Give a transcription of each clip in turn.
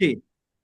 6.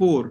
4.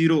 0.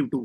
-2.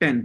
10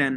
10.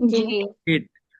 8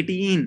18.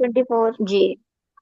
24.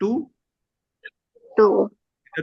2.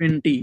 20.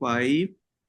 5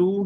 2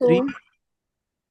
3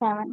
7.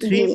3